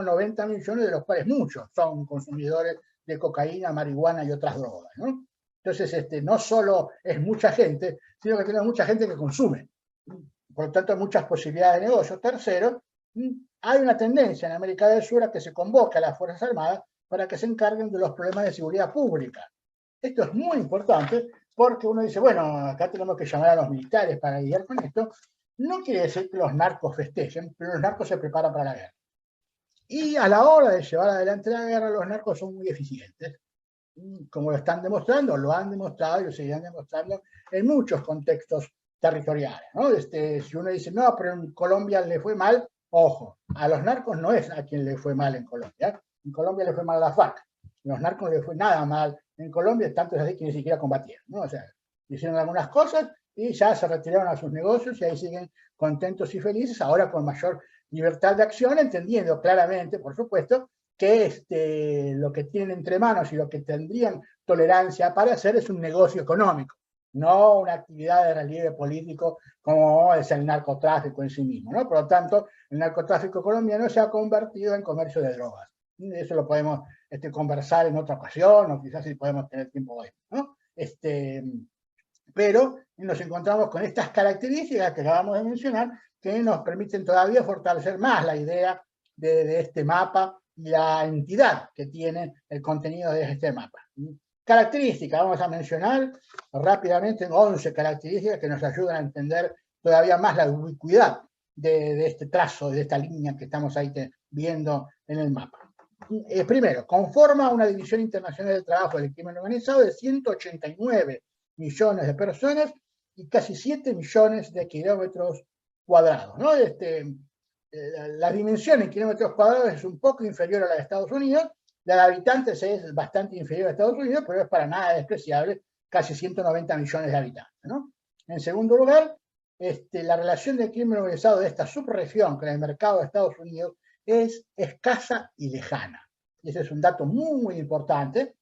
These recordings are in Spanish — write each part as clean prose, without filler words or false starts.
90 millones, de los cuales muchos son consumidores de cocaína, marihuana y otras drogas, ¿no? Entonces, no solo es mucha gente, sino que tenemos mucha gente que consume. Por lo tanto, hay muchas posibilidades de negocio. Tercero, hay una tendencia en América del Sur a que se convoque a las Fuerzas Armadas para que se encarguen de los problemas de seguridad pública. Esto es muy importante porque uno dice, bueno, acá tenemos que llamar a los militares para lidiar con esto. No quiere decir que los narcos festejen, pero los narcos se preparan para la guerra. Y a la hora de llevar adelante la guerra, los narcos son muy eficientes. Como lo están demostrando, lo han demostrado y lo seguirán demostrando en muchos contextos territoriales, ¿no? Si uno dice, no, pero en Colombia le fue mal, ojo, a los narcos no es a quien le fue mal en Colombia. En Colombia le fue mal a la FARC. Los narcos no le fue nada mal en Colombia, tanto es así que ni siquiera combatieron, ¿no? O sea, hicieron algunas cosas y ya se retiraron a sus negocios y ahí siguen contentos y felices, ahora con mayor libertad de acción, entendiendo claramente, por supuesto, que lo que tienen entre manos y lo que tendrían tolerancia para hacer es un negocio económico, no una actividad de relieve político como es el narcotráfico en sí mismo, ¿no? Por lo tanto, el narcotráfico colombiano se ha convertido en comercio de drogas. Eso lo podemos conversar en otra ocasión, o quizás si podemos tener tiempo hoy, ¿no? Pero nos encontramos con estas características que acabamos de mencionar que nos permiten todavía fortalecer más la idea de este mapa y la entidad que tiene el contenido de este mapa. Características, vamos a mencionar rápidamente 11 características que nos ayudan a entender todavía más la ubicuidad de este trazo, de esta línea que estamos ahí viendo en el mapa. Primero, conforma una división internacional del trabajo del crimen organizado de 189 millones de personas y casi 7 millones de kilómetros cuadrados, ¿no? La dimensión en kilómetros cuadrados es un poco inferior a la de Estados Unidos, la de habitantes es bastante inferior a Estados Unidos, pero es para nada despreciable, casi 190 millones de habitantes, ¿no? En segundo lugar, la relación del crimen organizado de esta subregión con el mercado de Estados Unidos es escasa y lejana. Y ese es un dato muy, muy importante.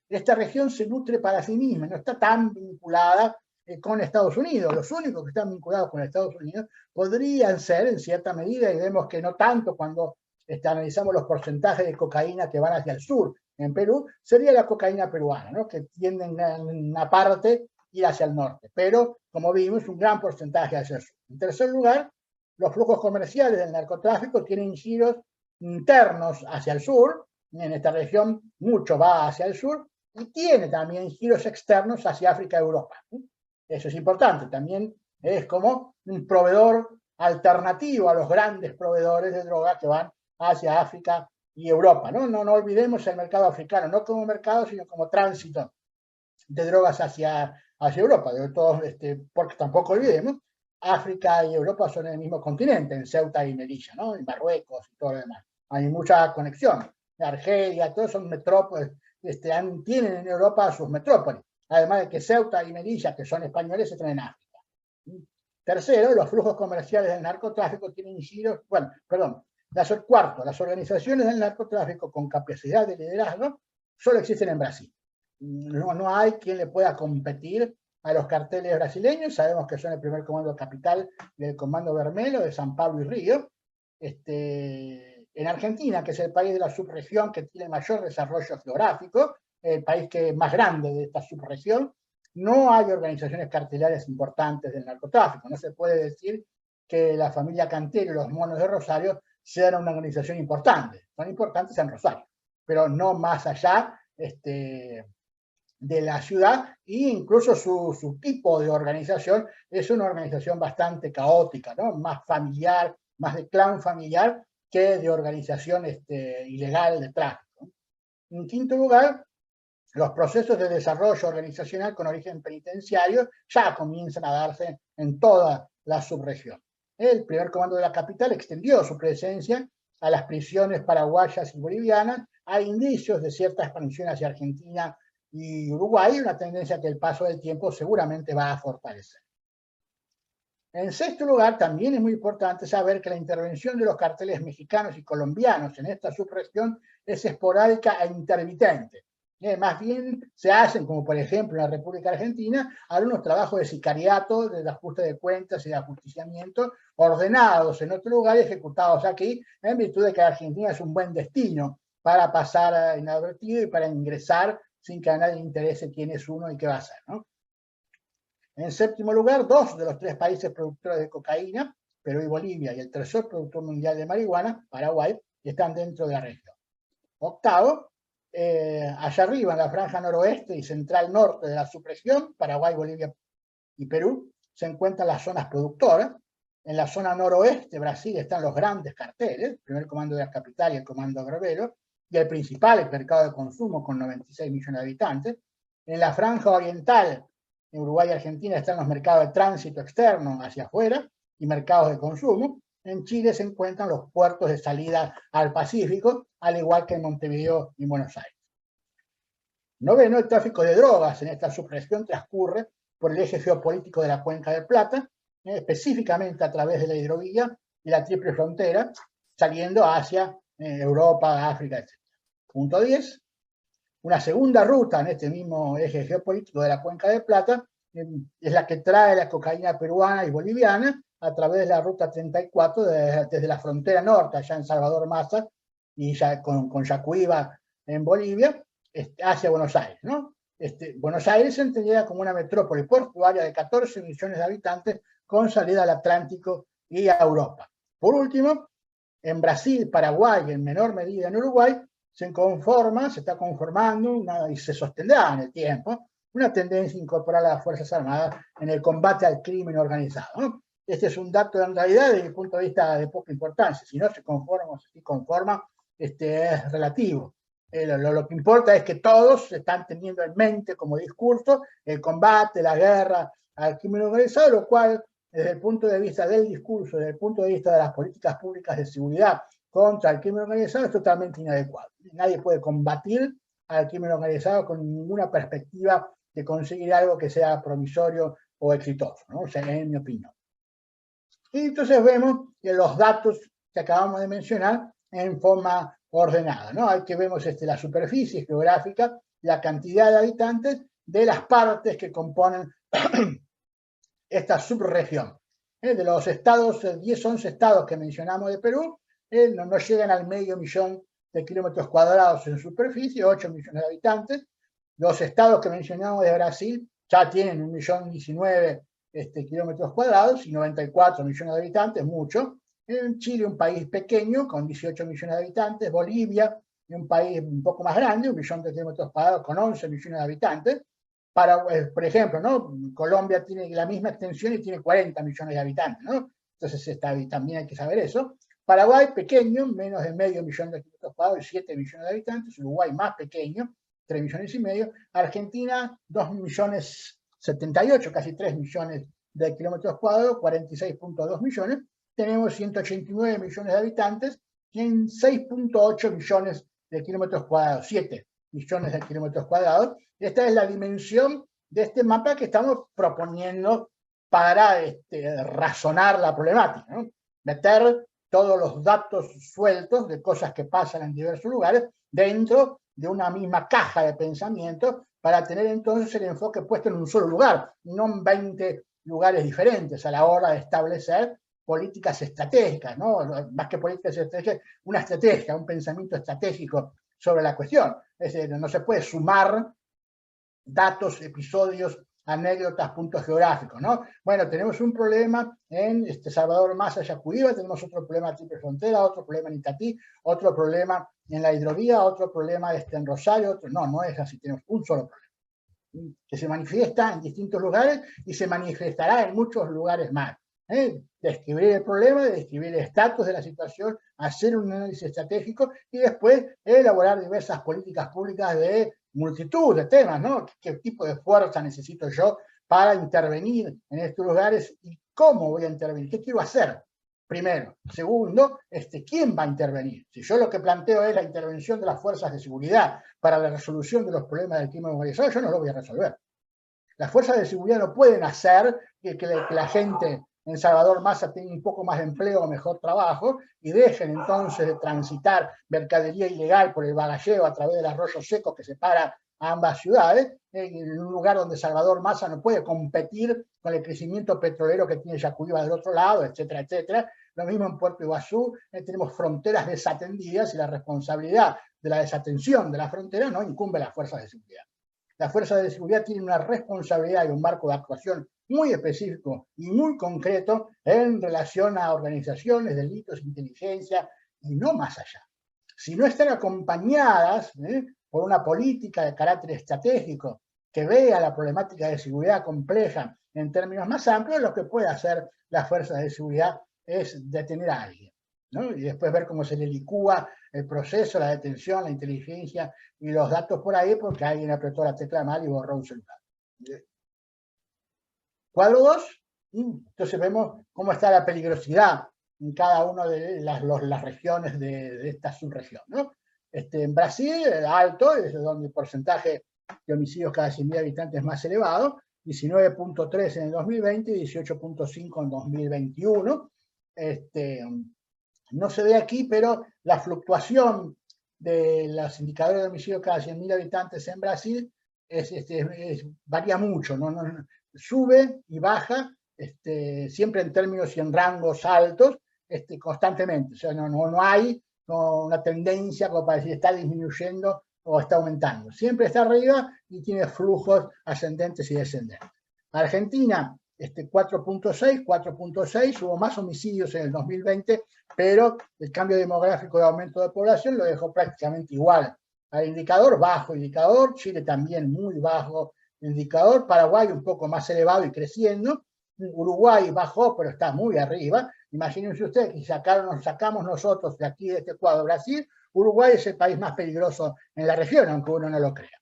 Esta región se nutre para sí misma, no está tan vinculada con Estados Unidos. Los únicos que están vinculados con Estados Unidos podrían ser, en cierta medida, y vemos que no tanto cuando analizamos los porcentajes de cocaína que van hacia el sur, en Perú, sería la cocaína peruana, ¿no? Que tienden en una parte ir hacia el norte, pero como vimos, un gran porcentaje hacia el sur. En tercer lugar, los flujos comerciales del narcotráfico tienen giros internos hacia el sur, en esta región mucho va hacia el sur, y tiene también giros externos hacia África y Europa. Eso es importante, también es como un proveedor alternativo a los grandes proveedores de drogas que van hacia África y Europa, ¿no? No olvidemos el mercado africano, no como mercado, sino como tránsito de drogas hacia Europa, de todos, porque tampoco olvidemos, África y Europa son el mismo continente, en Ceuta y Melilla, ¿no? En Marruecos y todo lo demás. Hay mucha conexión. Argelia, todos son metrópolis, tienen en Europa sus metrópolis. Además de que Ceuta y Melilla, que son españoles, se traen en África. Tercero, los flujos comerciales del narcotráfico tienen giros, cuarto, las organizaciones del narcotráfico con capacidad de liderazgo solo existen en Brasil. No hay quien le pueda competir a los carteles brasileños. Sabemos que son el primer comando capital del Comando Vermelho de San Pablo y Río. En Argentina, que es el país de la subregión que tiene mayor desarrollo geográfico, el país que es más grande de esta subregión, no hay organizaciones cartelarias importantes del narcotráfico. No se puede decir que la familia Cantero y los Monos de Rosario sean una organización importante. Son importantes en Rosario, pero no más allá de la ciudad, e incluso su tipo de organización es una organización bastante caótica, ¿no? Más familiar, más de clan familiar que de organización ilegal de tráfico. En quinto lugar, los procesos de desarrollo organizacional con origen penitenciario ya comienzan a darse en toda la subregión. El primer comando de la capital extendió su presencia a las prisiones paraguayas y bolivianas. Hay indicios de cierta expansión hacia Argentina y Uruguay, una tendencia que el paso del tiempo seguramente va a fortalecer. En sexto lugar, también es muy importante saber que la intervención de los carteles mexicanos y colombianos en esta subregión es esporádica e intermitente. Más bien se hacen, como por ejemplo en la República Argentina, algunos trabajos de sicariato, de ajuste de cuentas y de ajusticiamiento, ordenados en otro lugar y ejecutados aquí, en virtud de que Argentina es un buen destino para pasar inadvertido y para ingresar sin que a nadie le interese quién es uno y qué va a hacer, ¿no? En séptimo lugar, 2 de los 3 países productores de cocaína, Perú y Bolivia, y el tercer productor mundial de marihuana, Paraguay, están dentro de la región. Octavo, allá arriba, en la franja noroeste y central norte de la subregión, Paraguay, Bolivia y Perú, se encuentran las zonas productoras. En la zona noroeste, Brasil, están los grandes carteles, el primer comando de la capital y el comando Gravelo, y el principal, el mercado de consumo, con 96 millones de habitantes. En la franja oriental, en Uruguay y Argentina, están los mercados de tránsito externo hacia afuera y mercados de consumo. En Chile se encuentran los puertos de salida al Pacífico, al igual que en Montevideo y Buenos Aires. Noveno, el tráfico de drogas en esta subregión transcurre por el eje geopolítico de la Cuenca del Plata, específicamente a través de la hidrovía y la triple frontera, saliendo hacia Europa, África, etc. Punto 10. Una segunda ruta en este mismo eje geopolítico de la Cuenca del Plata es la que trae la cocaína peruana y boliviana a través de la ruta 34 desde la frontera norte, allá en Salvador Maza, y ya con Yacuiba en Bolivia, hacia Buenos Aires, ¿no? Buenos Aires se entendía como una metrópoli portuaria de 14 millones de habitantes con salida al Atlántico y a Europa. Por último, en Brasil, Paraguay y en menor medida en Uruguay, se está conformando y se sostendrá en el tiempo una tendencia a incorporar a las Fuerzas Armadas en el combate al crimen organizado, ¿no? Este es un dato en realidad desde mi punto de vista de poca importancia. Si no se conforma o se conforma, es relativo. Lo que importa es que todos están teniendo en mente como discurso el combate, la guerra al crimen organizado, lo cual desde el punto de vista del discurso, desde el punto de vista de las políticas públicas de seguridad contra el crimen organizado es totalmente inadecuado. Nadie puede combatir al crimen organizado con ninguna perspectiva de conseguir algo que sea provisorio o exitoso, ¿no? O sea, en mi opinión. Y entonces vemos que los datos que acabamos de mencionar en forma ordenada, ¿no? Aquí vemos la superficie geográfica, la cantidad de habitantes de las partes que componen esta subregión. De los estados, 10, 11 estados que mencionamos de Perú, no llegan al medio millón de kilómetros cuadrados en superficie, 8 millones de habitantes. Los estados que mencionamos de Brasil ya tienen 1.019.000 kilómetros cuadrados y 94 millones de habitantes, mucho. En Chile, un país pequeño con 18 millones de habitantes. Bolivia, un país un poco más grande, 1 millón de kilómetros cuadrados con 11 millones de habitantes. Por ejemplo, ¿no? Colombia tiene la misma extensión y tiene 40 millones de habitantes, ¿no? Entonces también hay que saber eso. Paraguay, pequeño, menos de medio millón de kilómetros cuadrados y 7 millones de habitantes. Uruguay, más pequeño, 3 millones y medio. Argentina, 2 millones 78, casi 3 millones de kilómetros cuadrados, 46.2 millones. Tenemos 189 millones de habitantes y en 6.8 millones de kilómetros cuadrados, 7 millones de kilómetros cuadrados. Esta es la dimensión de este mapa que estamos proponiendo para razonar la problemática, ¿no? Meter todos los datos sueltos de cosas que pasan en diversos lugares dentro de una misma caja de pensamiento para tener entonces el enfoque puesto en un solo lugar, no en 20 lugares diferentes a la hora de establecer políticas estratégicas, ¿no? Más que políticas estratégicas, una estrategia, un pensamiento estratégico sobre la cuestión. Es decir, no se puede sumar datos, episodios, anécdotas, puntos geográficos, ¿no? Bueno, tenemos un problema en Salvador Maza, Yacuiba, tenemos otro problema en Triple Frontera, otro problema en Itatí, otro problema en la hidrovía, otro problema en Rosario, otro. No es así, tenemos un solo problema, que se manifiesta en distintos lugares y se manifestará en muchos lugares más. Describir el problema, describir el estatus de la situación, hacer un análisis estratégico y después elaborar diversas políticas públicas de multitud de temas, ¿no? ¿Qué tipo de fuerza necesito yo para intervenir en estos lugares y cómo voy a intervenir? ¿Qué quiero hacer? Primero. Segundo, ¿quién va a intervenir? Si yo lo que planteo es la intervención de las fuerzas de seguridad para la resolución de los problemas del crimen organizado, yo no lo voy a resolver. Las fuerzas de seguridad no pueden hacer que la gente en Salvador Maza tenga un poco más de empleo o mejor trabajo y dejen entonces de transitar mercadería ilegal por el Bagalleo a través del arroyo seco que separa ambas ciudades, en un lugar donde Salvador Massa no puede competir con el crecimiento petrolero que tiene Yacuiba del otro lado, etcétera, etcétera. Lo mismo en Puerto Iguazú, tenemos fronteras desatendidas y la responsabilidad de la desatención de la frontera no incumbe a las fuerzas de seguridad. Las fuerzas de seguridad tienen una responsabilidad y un marco de actuación muy específico y muy concreto en relación a organizaciones, delitos, inteligencia y no más allá. Si no están acompañadas por una política de carácter estratégico que vea la problemática de seguridad compleja en términos más amplios, lo que puede hacer las fuerzas de seguridad es detener a alguien, ¿no? Y después ver cómo se le licúa el proceso, la detención, la inteligencia y los datos por ahí porque alguien apretó la tecla mal y borró un celular. Cuadro 2, entonces vemos cómo está la peligrosidad en cada una de las regiones de esta subregión, ¿no? En Brasil, alto, es donde el porcentaje de homicidios cada 100.000 habitantes es más elevado, 19.3 en el 2020 y 18.5 en 2021. No se ve aquí, pero la fluctuación de los indicadores de homicidios cada 100.000 habitantes en Brasil varía mucho, ¿no? Sube y baja, siempre en términos y en rangos altos, constantemente. O sea, no hay una tendencia como para decir está disminuyendo o está aumentando. Siempre está arriba y tiene flujos ascendentes y descendentes. Argentina, 4.6, hubo más homicidios en el 2020, pero el cambio demográfico de aumento de población lo dejó prácticamente igual. Al indicador, bajo indicador, Chile también muy bajo indicador, Paraguay un poco más elevado y creciendo, Uruguay bajó, pero está muy arriba. Imagínense ustedes que sacamos nosotros de aquí, de este cuadro, Brasil, Uruguay es el país más peligroso en la región, aunque uno no lo crea.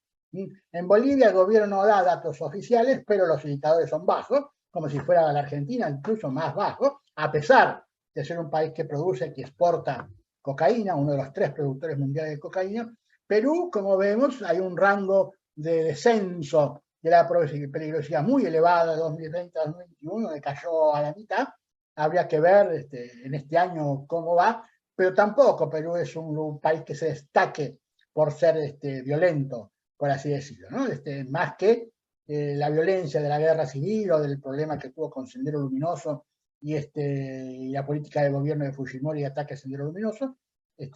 En Bolivia el gobierno no da datos oficiales, pero los indicadores son bajos, como si fuera la Argentina, incluso más bajo, a pesar de ser un país que produce, que exporta cocaína, uno de los 3 productores mundiales de cocaína. Perú, como vemos, hay un rango de descenso de la peligrosidad muy elevada de 2020 a 2021, donde cayó a la mitad. Habría que ver en este año cómo va, pero tampoco Perú es un país que se destaque por ser violento, por así decirlo, ¿no? Más que la violencia de la guerra civil o del problema que tuvo con Sendero Luminoso y la política de gobierno de Fujimori y ataque a Sendero Luminoso,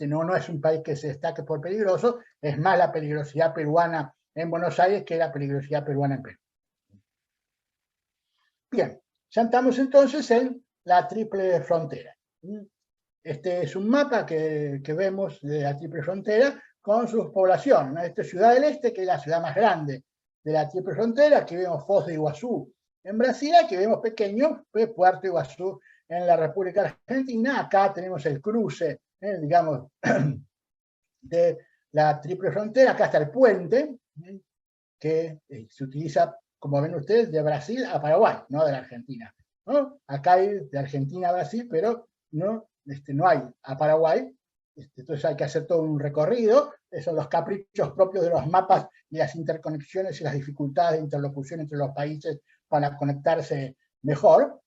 no es un país que se destaque por peligroso, es más la peligrosidad peruana en Buenos Aires que la peligrosidad peruana en Perú. Bien, ya estamos entonces en la triple frontera. Este es un mapa que vemos de la triple frontera con sus poblaciones, ¿no? Esta es Ciudad del Este, que es la ciudad más grande de la triple frontera. Aquí vemos Foz de Iguazú en Brasil, aquí vemos pequeño Puerto Iguazú en la República Argentina. Acá tenemos el cruce, digamos, de la triple frontera. Acá está el puente, que se utiliza, como ven ustedes, de Brasil a Paraguay, no de la Argentina, ¿no? Acá hay de Argentina a Brasil, pero no hay a Paraguay. Entonces hay que hacer todo un recorrido. Esos son los caprichos propios de los mapas y las interconexiones y las dificultades de interlocución entre los países para conectarse mejor.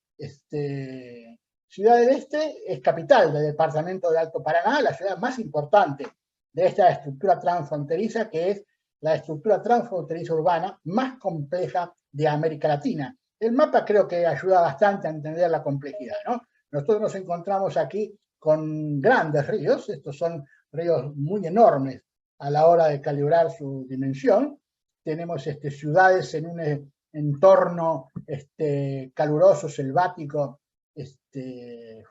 Ciudad del Este es capital del departamento de Alto Paraná, la ciudad más importante de esta estructura transfronteriza, que es la estructura transfronteriza urbana más compleja de América Latina. El mapa creo que ayuda bastante a entender la complejidad, ¿no? Nosotros nos encontramos aquí con grandes ríos, estos son ríos muy enormes a la hora de calibrar su dimensión. Tenemos ciudades en un entorno caluroso, selvático,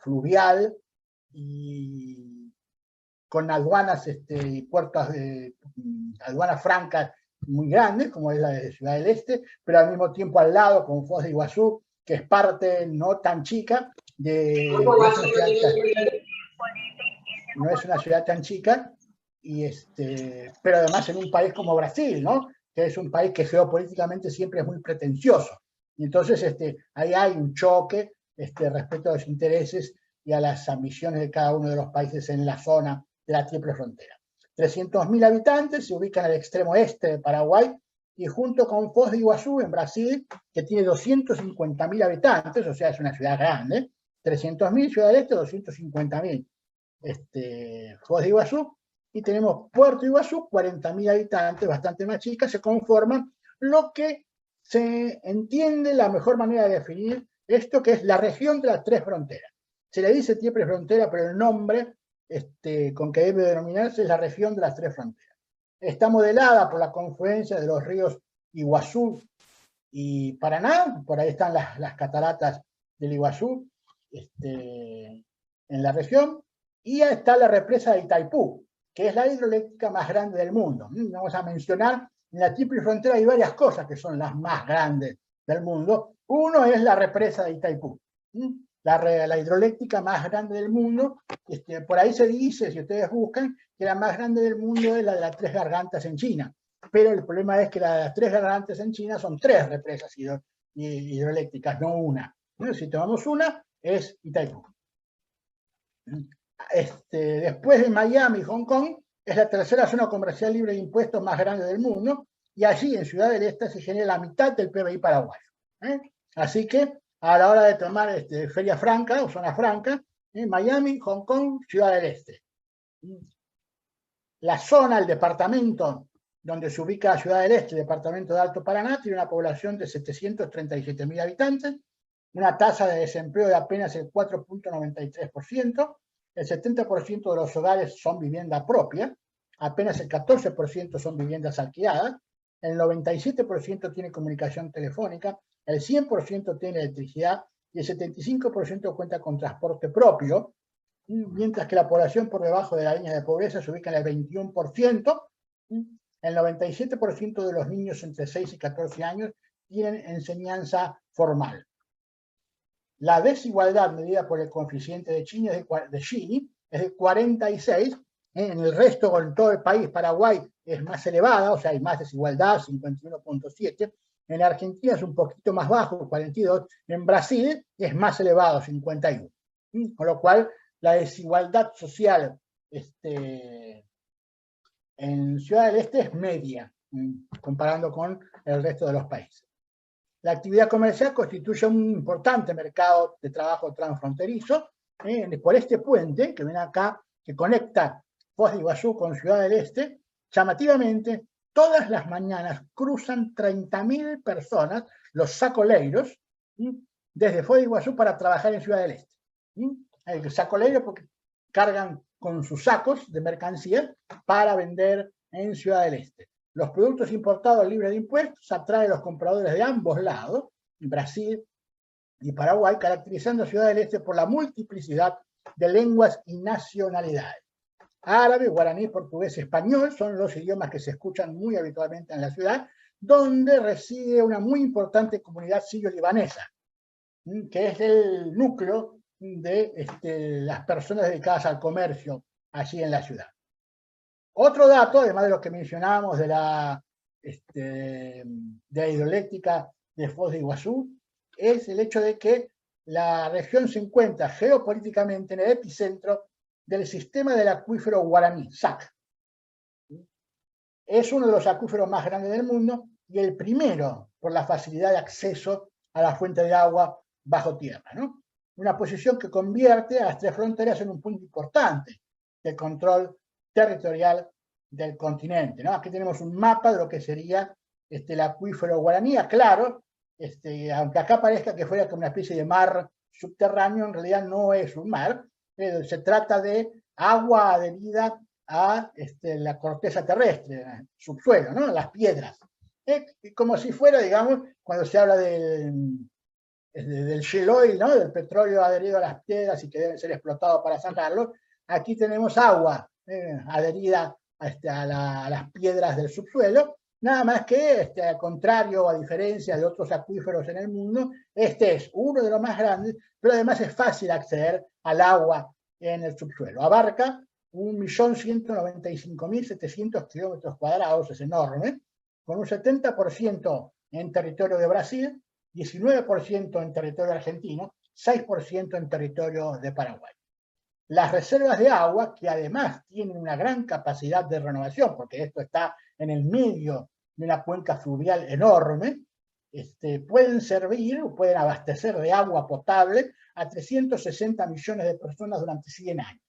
fluvial, y con aduanas y puertos de aduanas francas muy grandes, como es la de Ciudad del Este, pero al mismo tiempo al lado con Foz de Iguazú, que es parte no tan chica de... No es una ciudad tan chica, pero además en un país como Brasil, ¿no? Que es un país que geopolíticamente siempre es muy pretencioso. Y entonces ahí hay un choque respecto a los intereses y a las ambiciones de cada uno de los países en la zona de la triple frontera. 300.000 habitantes, se ubican al extremo este de Paraguay, y junto con Foz de Iguazú en Brasil, que tiene 250.000 habitantes, o sea, es una ciudad grande, 300.000, Ciudad del Este, 250.000. Foz de Iguazú, y tenemos Puerto Iguazú, 40.000 habitantes, bastante más chicas, se conforman lo que se entiende la mejor manera de definir esto, que es la región de las tres fronteras. Se le dice siempre frontera, pero el nombre con que debe denominarse es la región de las tres fronteras. Está modelada por la confluencia de los ríos Iguazú y Paraná, por ahí están las cataratas del Iguazú en la región, y está la represa de Itaipú, que es la hidroeléctrica más grande del mundo. Vamos a mencionar, en la triple frontera hay varias cosas que son las más grandes del mundo. Uno es la represa de Itaipú, la hidroeléctrica más grande del mundo. Por ahí se dice, si ustedes buscan, que la más grande del mundo es la de las Tres Gargantas en China. Pero el problema es que la de las Tres Gargantas en China son 3 represas hidroeléctricas, no una. Si tomamos una, es Itaipú. Después de Miami y Hong Kong, es la tercera zona comercial libre de impuestos más grande del mundo, y allí en Ciudad del Este se genera la mitad del PBI paraguayo. Así que a la hora de tomar feria franca o zona franca, Miami, Hong Kong, Ciudad del Este. La zona, el departamento donde se ubica Ciudad del Este, el departamento de Alto Paraná, tiene una población de 737.000 habitantes, una tasa de desempleo de apenas el 4.93%, el 70% de los hogares son vivienda propia, apenas el 14% son viviendas alquiladas, el 97% tiene comunicación telefónica, el 100% tiene electricidad y el 75% cuenta con transporte propio, mientras que la población por debajo de la línea de pobreza se ubica en el 21%, el 97% de los niños entre 6 y 14 años tienen enseñanza formal. La desigualdad medida por el coeficiente de Gini es de 46, en el resto, en todo el país, Paraguay es más elevada, o sea, hay más desigualdad, 51.7, en Argentina es un poquito más bajo, 42, en Brasil es más elevado, 51, con lo cual la desigualdad social en Ciudad del Este es media, comparando con el resto de los países. La actividad comercial constituye un importante mercado de trabajo transfronterizo. Por este puente que ven acá, que conecta Foz de Iguazú con Ciudad del Este, llamativamente, todas las mañanas cruzan 30.000 personas, los sacoleiros, desde Foz de Iguazú para trabajar en Ciudad del Este. El sacoleiro porque cargan con sus sacos de mercancía para vender en Ciudad del Este. Los productos importados libres de impuestos atraen a los compradores de ambos lados, Brasil y Paraguay, caracterizando a Ciudad del Este por la multiplicidad de lenguas y nacionalidades. Árabe, guaraní, portugués, español son los idiomas que se escuchan muy habitualmente en la ciudad, donde reside una muy importante comunidad sirio-libanesa, que es el núcleo de las personas dedicadas al comercio allí en la ciudad. Otro dato, además de lo que mencionábamos de la hidroeléctrica de Foz de Iguazú, es el hecho de que la región se encuentra geopolíticamente en el epicentro del sistema del acuífero guaraní, SAC. Es uno de los acuíferos más grandes del mundo y el primero por la facilidad de acceso a la fuente de agua bajo tierra, ¿no? Una posición que convierte a las tres fronteras en un punto importante del control territorial del continente, ¿no? Aquí tenemos un mapa de lo que sería el acuífero guaraní, claro, aunque acá parezca que fuera como una especie de mar subterráneo, en realidad no es un mar, se trata de agua adherida a la corteza terrestre, subsuelo, ¿no? Las piedras. Como si fuera, digamos, cuando se habla del shale oil, ¿no? Del petróleo adherido a las piedras y que deben ser explotados para sacarlo. Aquí tenemos agua adherida a las piedras del subsuelo, nada más que, al contrario, a diferencia de otros acuíferos en el mundo, este es uno de los más grandes, pero además es fácil acceder al agua en el subsuelo. Abarca 1.195.700 kilómetros cuadrados, es enorme, con un 70% en territorio de Brasil, 19% en territorio argentino, 6% en territorio de Paraguay. Las reservas de agua, que además tienen una gran capacidad de renovación, porque esto está en el medio de una cuenca fluvial enorme, pueden servir o pueden abastecer de agua potable a 360 millones de personas durante 100 años.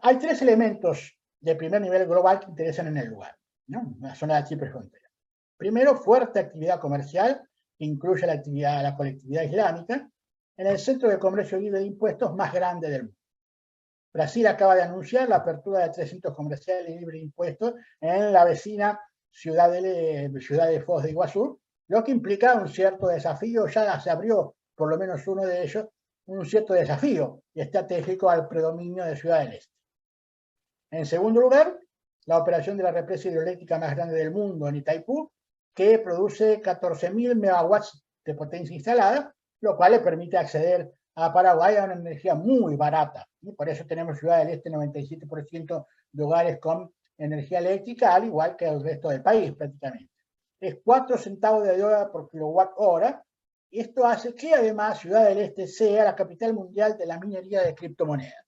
Hay tres elementos de primer nivel global que interesan en el lugar, ¿no? La zona de la triple frontera. Primero, fuerte actividad comercial, que incluye la colectividad islámica, en el centro de comercio libre de impuestos más grande del mundo. Brasil acaba de anunciar la apertura de 3 centros comerciales libres de impuestos en la vecina ciudad de Foz de Iguazú, lo que implica un cierto desafío, ya se abrió por lo menos uno de ellos, un cierto desafío estratégico al predominio de Ciudad del Este. En segundo lugar, la operación de la represa hidroeléctrica más grande del mundo en Itaipú, que produce 14.000 megawatts de potencia instalada, lo cual le permite acceder a Paraguay a una energía muy barata. Y por eso tenemos Ciudad del Este 97% de hogares con energía eléctrica, al igual que el resto del país prácticamente. Es 4 centavos de dólar por kilowatt hora. Y esto hace que además Ciudad del Este sea la capital mundial de la minería de criptomonedas.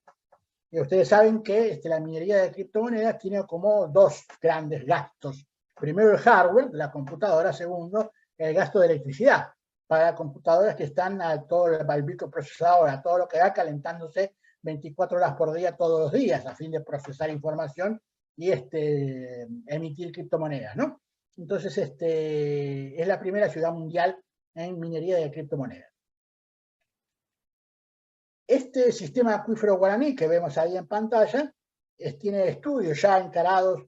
Y ustedes saben que la minería de criptomonedas tiene como dos grandes gastos. Primero el hardware de la computadora, segundo el gasto de electricidad para computadoras que están a todo el microprocesador, a todo lo que da calentándose 24 horas por día todos los días a fin de procesar información y emitir criptomonedas, ¿no? Entonces, es la primera ciudad mundial en minería de criptomonedas. Este sistema acuífero guaraní que vemos ahí en pantalla tiene estudios ya encarados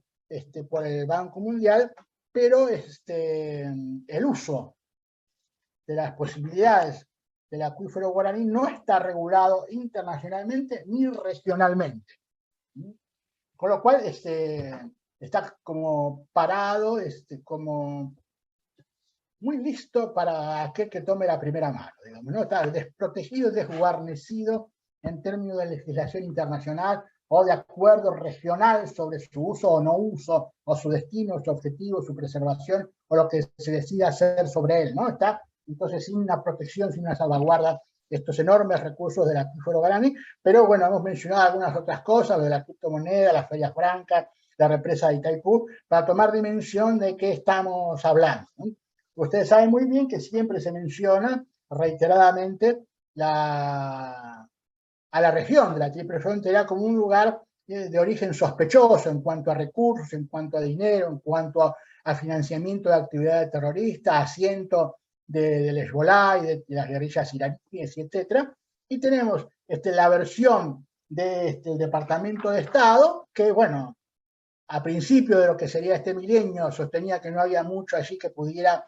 por el Banco Mundial, pero el uso de las posibilidades del acuífero guaraní no está regulado internacionalmente ni regionalmente. Con lo cual está como parado, como muy listo para aquel que tome la primera mano, digamos, ¿no? Está desprotegido, desguarnecido en términos de legislación internacional o de acuerdo regional sobre su uso o no uso, o su destino, su objetivo, su preservación, o lo que se decida hacer sobre él, ¿no? Está entonces sin una protección, sin una salvaguarda de estos enormes recursos del acuífero guaraní, pero bueno, hemos mencionado algunas otras cosas, de la criptomoneda, la feria franca, la represa de Itaipú, para tomar dimensión de qué estamos hablando, ¿no? Ustedes saben muy bien que siempre se menciona reiteradamente a la región de la Triple Frontera como un lugar de origen sospechoso en cuanto a recursos, en cuanto a dinero, en cuanto a financiamiento de actividades terroristas, asiento del Hezbollah y de las guerrillas iraníes, etc. Y tenemos la versión del Departamento de Estado, que bueno, a principio de lo que sería este milenio sostenía que no había mucho allí que pudiera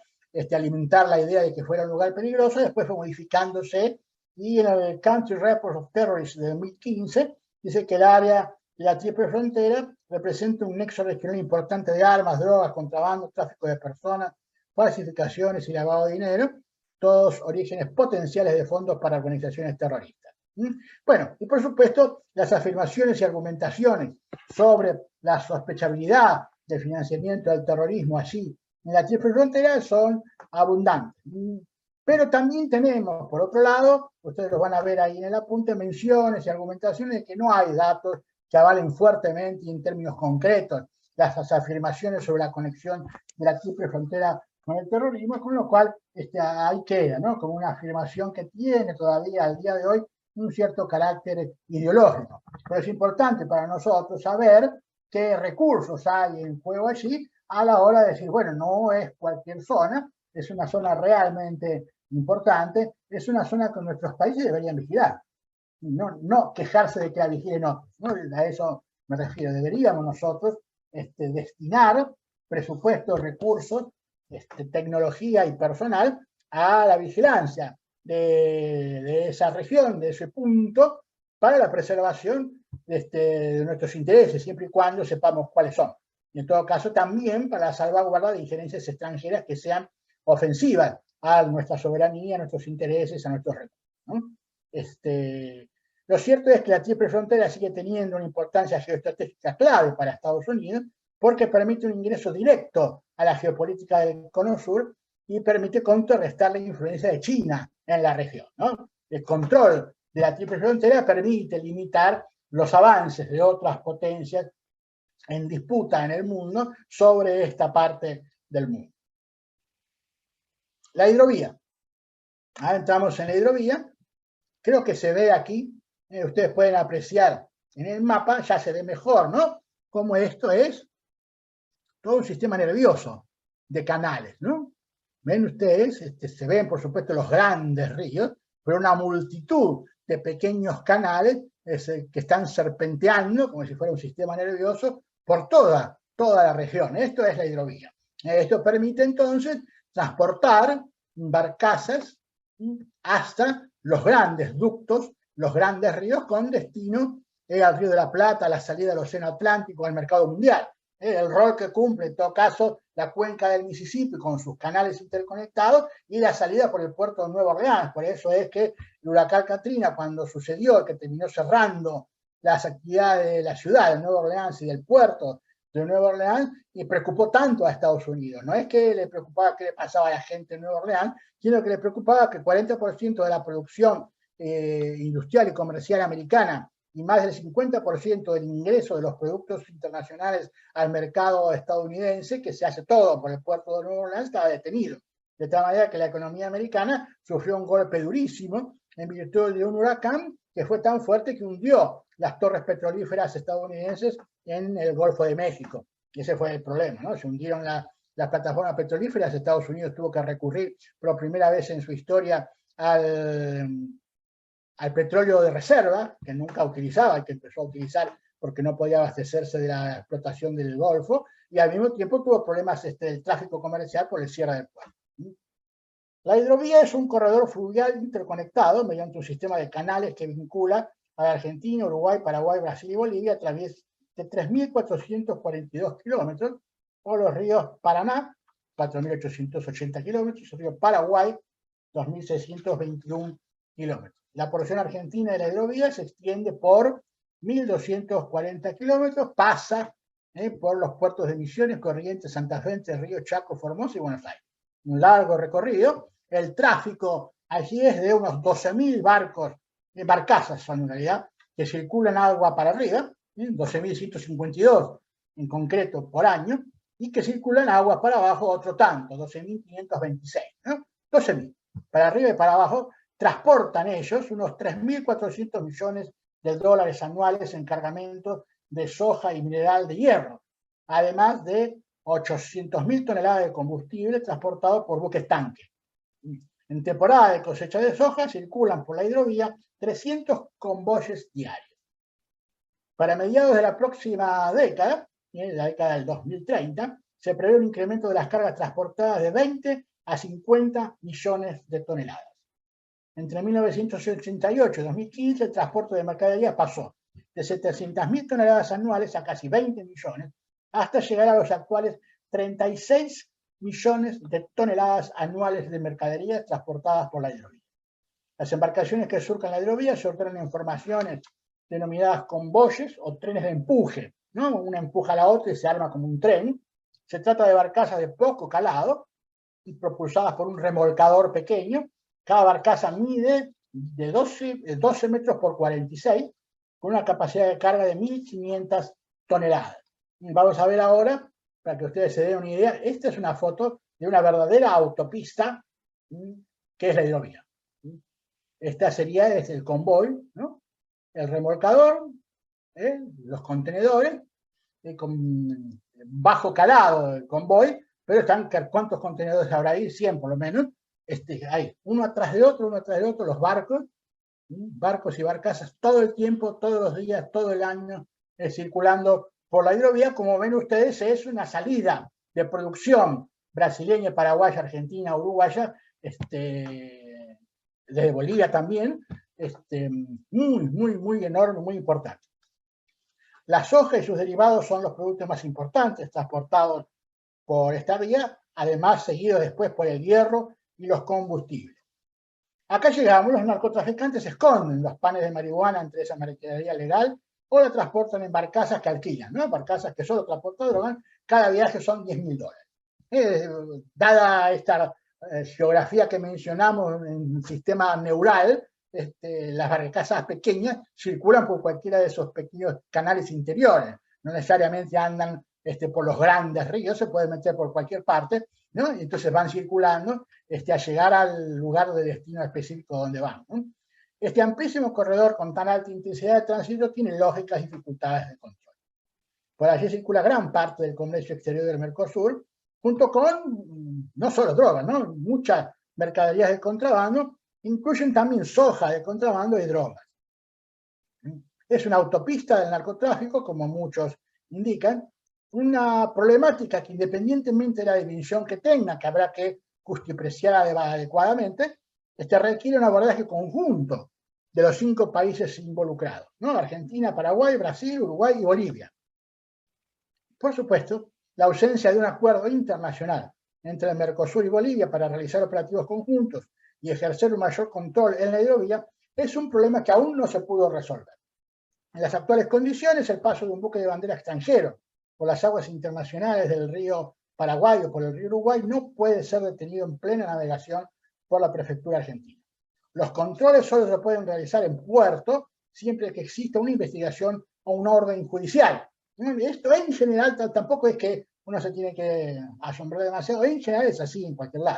alimentar la idea de que fuera un lugar peligroso, después fue modificándose y en el Country Report of Terrorism de 2015 dice que el área de la Triple Frontera representa un nexo regional importante de armas, drogas, contrabando, tráfico de personas, falsificaciones y lavado de dinero, todos orígenes potenciales de fondos para organizaciones terroristas. Bueno, y por supuesto, las afirmaciones y argumentaciones sobre la sospechabilidad del financiamiento del terrorismo allí en la Triple Frontera son abundantes. Pero también tenemos, por otro lado, ustedes los van a ver ahí en el apunte, menciones y argumentaciones de que no hay datos que avalen fuertemente y en términos concretos las afirmaciones sobre la conexión de la Triple Frontera con el terrorismo, con lo cual ahí queda, ¿no? Como una afirmación que tiene todavía al día de hoy un cierto carácter ideológico. Pero es importante para nosotros saber qué recursos hay en juego allí a la hora de decir, bueno, no es cualquier zona, es una zona realmente importante, es una zona que nuestros países deberían vigilar. No quejarse de que la vigilen otros, ¿no? A eso me refiero. Deberíamos nosotros destinar presupuestos, recursos, tecnología y personal a la vigilancia de esa región, de ese punto, para la preservación de nuestros intereses, siempre y cuando sepamos cuáles son. Y en todo caso también para la salvaguarda de injerencias extranjeras que sean ofensivas a nuestra soberanía, a nuestros intereses, a nuestros recursos, ¿no? Lo cierto es que la Triple Frontera sigue teniendo una importancia geoestratégica clave para Estados Unidos porque permite un ingreso directo a la geopolítica del Cono Sur y permite contrarrestar la influencia de China en la región, ¿no? El control de la Triple Frontera permite limitar los avances de otras potencias en disputa en el mundo sobre esta parte del mundo. La hidrovía. Ahora entramos en la hidrovía. Creo que se ve aquí, ustedes pueden apreciar en el mapa ya se ve mejor, ¿no? Cómo esto es todo un sistema nervioso de canales, ¿no? Ven ustedes, se ven por supuesto los grandes ríos, pero una multitud de pequeños canales que están serpenteando, como si fuera un sistema nervioso, por toda la región. Esto es la hidrovía. Esto permite entonces transportar barcazas hasta los grandes ductos, los grandes ríos, con destino al Río de la Plata, a la salida del Océano Atlántico, al mercado mundial. El rol que cumple en todo caso la cuenca del Mississippi con sus canales interconectados y la salida por el puerto de Nueva Orleans. Por eso es que el huracán Katrina, cuando sucedió, que terminó cerrando las actividades de la ciudad de Nueva Orleans y del puerto de Nueva Orleans, y preocupó tanto a Estados Unidos. No es que le preocupaba qué le pasaba a la gente en Nueva Orleans, sino que le preocupaba que el 40% de la producción industrial y comercial americana y más del 50% del ingreso de los productos internacionales al mercado estadounidense, que se hace todo por el puerto de Nueva Orleans, estaba detenido. De tal manera que la economía americana sufrió un golpe durísimo en virtud de un huracán que fue tan fuerte que hundió las torres petrolíferas estadounidenses en el Golfo de México. Y ese fue el problema, ¿no? Se hundieron las plataformas petrolíferas, Estados Unidos tuvo que recurrir por primera vez en su historia al petróleo de reserva, que nunca utilizaba y que empezó a utilizar porque no podía abastecerse de la explotación del Golfo, y al mismo tiempo tuvo problemas del tráfico comercial por el cierre del puerto. La hidrovía es un corredor fluvial interconectado mediante un sistema de canales que vincula a la Argentina, Uruguay, Paraguay, Brasil y Bolivia a través de 3.442 kilómetros, o los ríos Paraná, 4.880 kilómetros, el río Paraguay, 2.621 kilómetros. La porción argentina de la hidrovía se extiende por 1.240 kilómetros, pasa por los puertos de Misiones, Corrientes, Santa Fe, Entre Ríos, Chaco, Formosa y Buenos Aires. Un largo recorrido. El tráfico allí es de unos 12.000 barcazas son en realidad, que circulan agua para arriba, 12.152 en concreto por año, y que circulan agua para abajo otro tanto, 12.526, ¿no? 12.000. Para arriba y para abajo transportan ellos unos 3.400 millones de dólares anuales en cargamentos de soja y mineral de hierro, además de 800.000 toneladas de combustible transportados por buques tanque. En temporada de cosecha de soja circulan por la hidrovía 300 convoyes diarios. Para mediados de la próxima década, la década del 2030, se prevé un incremento de las cargas transportadas de 20 a 50 millones de toneladas. Entre 1988 y 2015, el transporte de mercadería pasó de 700.000 toneladas anuales a casi 20 millones, hasta llegar a los actuales 36 millones de toneladas anuales de mercaderías transportadas por la hidrovía. Las embarcaciones que surcan la hidrovía se ordenan en formaciones denominadas convoyes o trenes de empuje, ¿no? Una empuja a la otra y se arma como un tren. Se trata de barcazas de poco calado y propulsadas por un remolcador pequeño. Cada barcaza mide de 12 metros por 46, con una capacidad de carga de 1.500 toneladas. Vamos a ver ahora, para que ustedes se den una idea, esta es una foto de una verdadera autopista, que es la hidrovía. Esta sería el convoy, ¿no? El remolcador, los contenedores, con bajo calado el convoy, pero están, ¿cuántos contenedores habrá ahí? 100 por lo menos. Hay uno atrás de otro, los barcos y barcazas todo el tiempo, todos los días, todo el año, circulando por la hidrovía. Como ven ustedes, es una salida de producción brasileña, paraguaya, argentina, uruguaya, de Bolivia también, muy enorme, muy importante. La soja y sus derivados son los productos más importantes transportados por esta vía, además seguidos después por el hierro y los combustibles. Acá llegamos, los narcotraficantes esconden los panes de marihuana entre esa mercadería legal o la transportan en barcazas que alquilan, ¿no? Barcazas que solo transportan droga, cada viaje son $10.000. Dada esta geografía que mencionamos en el sistema neural, las barcazas pequeñas circulan por cualquiera de esos pequeños canales interiores, no necesariamente andan por los grandes ríos, se pueden meter por cualquier parte, ¿no? Y entonces van circulando a llegar al lugar de destino específico donde van, ¿no? Este amplísimo corredor con tan alta intensidad de tránsito tiene lógicas dificultades de control. Por allí circula gran parte del comercio exterior del Mercosur, junto con no solo drogas, ¿no? Muchas mercaderías de contrabando, incluyen también soja de contrabando y drogas. Es una autopista del narcotráfico, como muchos indican, una problemática que independientemente de la dimensión que tenga, que habrá que justipreciar adecuadamente, requiere un abordaje conjunto de los 5 países involucrados, ¿no? Argentina, Paraguay, Brasil, Uruguay y Bolivia. Por supuesto, la ausencia de un acuerdo internacional entre el Mercosur y Bolivia para realizar operativos conjuntos y ejercer un mayor control en la hidrovía es un problema que aún no se pudo resolver. En las actuales condiciones, el paso de un buque de bandera extranjero por las aguas internacionales del río Paraguay o por el río Uruguay no puede ser detenido en plena navegación por la prefectura argentina. Los controles solo se pueden realizar en puerto siempre que exista una investigación o una orden judicial. Esto en general tampoco es que uno se tiene que asombrar demasiado, en general es así en cualquier lado.